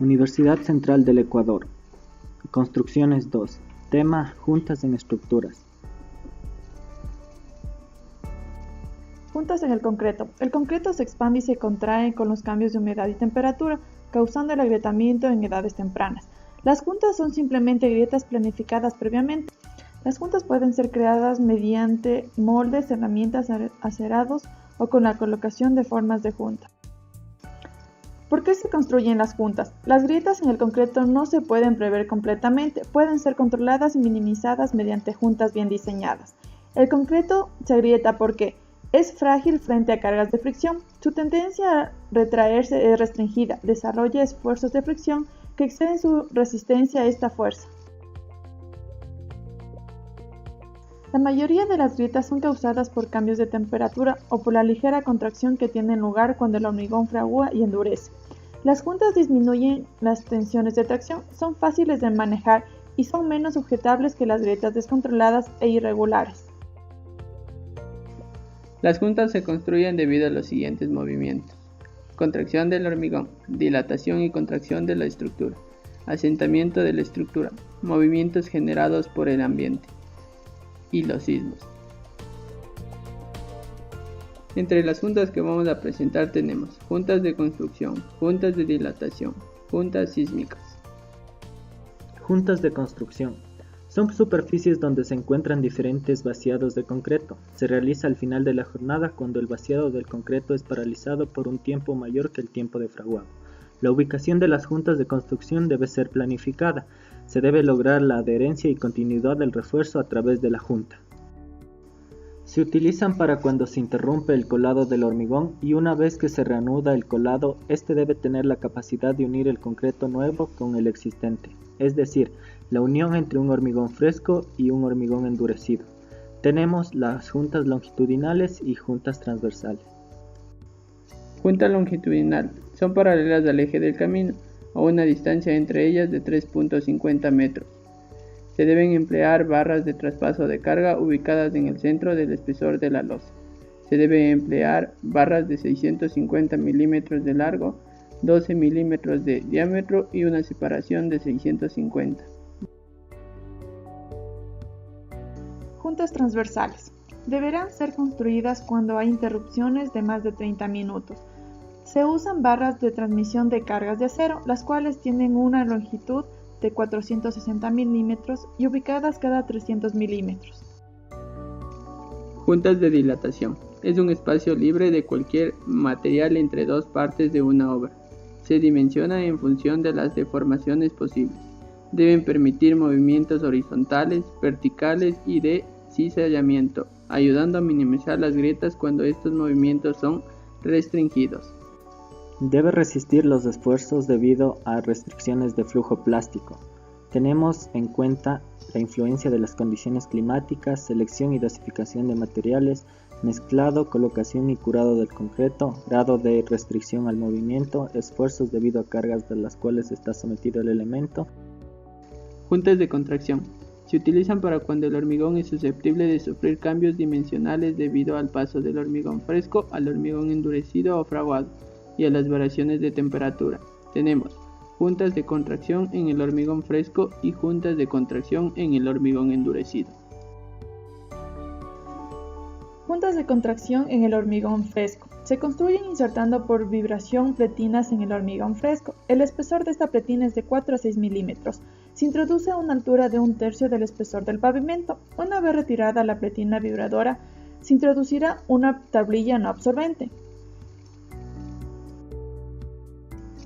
Universidad Central del Ecuador. Construcciones 2. Tema: juntas en estructuras. Juntas en el concreto. El concreto se expande y se contrae con los cambios de humedad y temperatura, causando el agrietamiento en edades tempranas. Las juntas son simplemente grietas planificadas previamente. Las juntas pueden ser creadas mediante moldes, herramientas, acerados o con la colocación de formas de junta. ¿Por qué se construyen las juntas? Las grietas en el concreto no se pueden prever completamente, pueden ser controladas y minimizadas mediante juntas bien diseñadas. El concreto se agrieta porque es frágil frente a cargas de fricción. Su tendencia a retraerse es restringida, desarrolla esfuerzos de fricción que exceden su resistencia a esta fuerza. La mayoría de las grietas son causadas por cambios de temperatura o por la ligera contracción que tiene lugar cuando el hormigón fragua y endurece. Las juntas disminuyen las tensiones de tracción, son fáciles de manejar y son menos sujetables que las grietas descontroladas e irregulares. Las juntas se construyen debido a los siguientes movimientos: contracción del hormigón, dilatación y contracción de la estructura, asentamiento de la estructura, movimientos generados por el ambiente y los sismos. Entre las juntas que vamos a presentar tenemos juntas de construcción, juntas de dilatación, juntas sísmicas. Juntas de construcción. Son superficies donde se encuentran diferentes vaciados de concreto. Se realiza al final de la jornada cuando el vaciado del concreto es paralizado por un tiempo mayor que el tiempo de fraguado. La ubicación de las juntas de construcción debe ser planificada. Se debe lograr la adherencia y continuidad del refuerzo a través de la junta. Se utilizan para cuando se interrumpe el colado del hormigón y una vez que se reanuda el colado, este debe tener la capacidad de unir el concreto nuevo con el existente, es decir, la unión entre un hormigón fresco y un hormigón endurecido. Tenemos las juntas longitudinales y juntas transversales. Junta longitudinal. Son paralelas al eje del camino, a una distancia entre ellas de 3.50 metros. Se deben emplear barras de traspaso de carga ubicadas en el centro del espesor de la losa. Se debe emplear barras de 650 milímetros de largo, 12 milímetros de diámetro y una separación de 650. Juntas transversales. Deberán ser construidas cuando hay interrupciones de más de 30 minutos. Se usan barras de transmisión de cargas de acero, las cuales tienen una longitud de 460 milímetros y ubicadas cada 300 milímetros. Juntas de dilatación. Es un espacio libre de cualquier material entre dos partes de una obra. Se dimensiona en función de las deformaciones posibles. Deben permitir movimientos horizontales, verticales y de cizallamiento, ayudando a minimizar las grietas cuando estos movimientos son restringidos. Debe resistir los esfuerzos debido a restricciones de flujo plástico. Tenemos en cuenta la influencia de las condiciones climáticas, selección y dosificación de materiales, mezclado, colocación y curado del concreto, grado de restricción al movimiento, esfuerzos debido a cargas de las cuales está sometido el elemento. Juntas de contracción. Se utilizan para cuando el hormigón es susceptible de sufrir cambios dimensionales debido al paso del hormigón fresco al hormigón endurecido o fraguado y a las variaciones de temperatura. Tenemos juntas de contracción en el hormigón fresco y juntas de contracción en el hormigón endurecido. Juntas de contracción en el hormigón fresco. Se construyen insertando por vibración pletinas en el hormigón fresco. El espesor de esta pletina es de 4 a 6 milímetros. Se introduce a una altura de 1/3 del espesor del pavimento. Una vez retirada la pletina vibradora, se introducirá una tablilla no absorbente.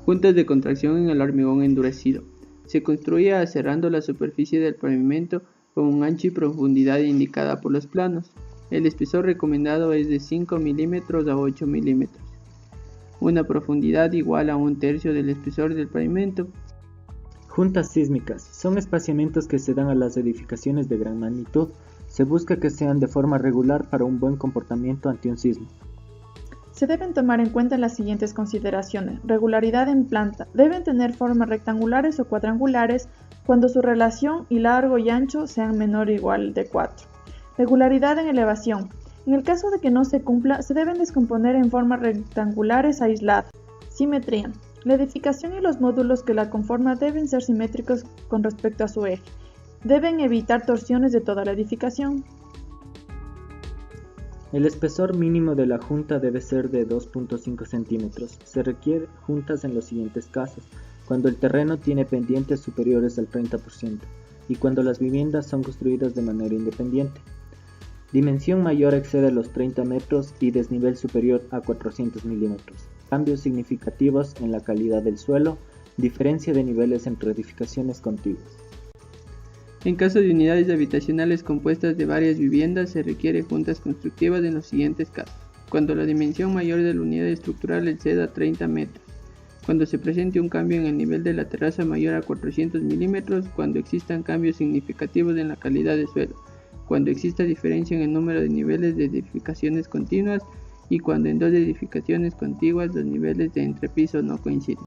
Juntas de contracción en el hormigón endurecido. Se construye aserrando la superficie del pavimento con un ancho y profundidad indicada por los planos. El espesor recomendado es de 5 milímetros a 8 milímetros. Una profundidad igual a 1/3 del espesor del pavimento. Juntas sísmicas. Son espaciamientos que se dan a las edificaciones de gran magnitud. Se busca que sean de forma regular para un buen comportamiento ante un sismo. Se deben tomar en cuenta las siguientes consideraciones. Regularidad en planta. Deben tener formas rectangulares o cuadrangulares cuando su relación y largo y ancho sean menor o igual de 4. Regularidad en elevación. En el caso de que no se cumpla, se deben descomponer en formas rectangulares aisladas. Simetría. La edificación y los módulos que la conforman deben ser simétricos con respecto a su eje. Deben evitar torsiones de toda la edificación. El espesor mínimo de la junta debe ser de 2.5 centímetros. Se requiere juntas en los siguientes casos: cuando el terreno tiene pendientes superiores al 30% y cuando las viviendas son construidas de manera independiente. Dimensión mayor excede los 30 metros y desnivel superior a 400 milímetros. Cambios significativos en la calidad del suelo, diferencia de niveles entre edificaciones contiguas. En caso de unidades habitacionales compuestas de varias viviendas, se requiere juntas constructivas en los siguientes casos: cuando la dimensión mayor de la unidad estructural exceda 30 metros, cuando se presente un cambio en el nivel de la terraza mayor a 400 milímetros, cuando existan cambios significativos en la calidad del suelo, cuando exista diferencia en el número de niveles de edificaciones continuas y cuando en dos edificaciones contiguas los niveles de entrepiso no coinciden.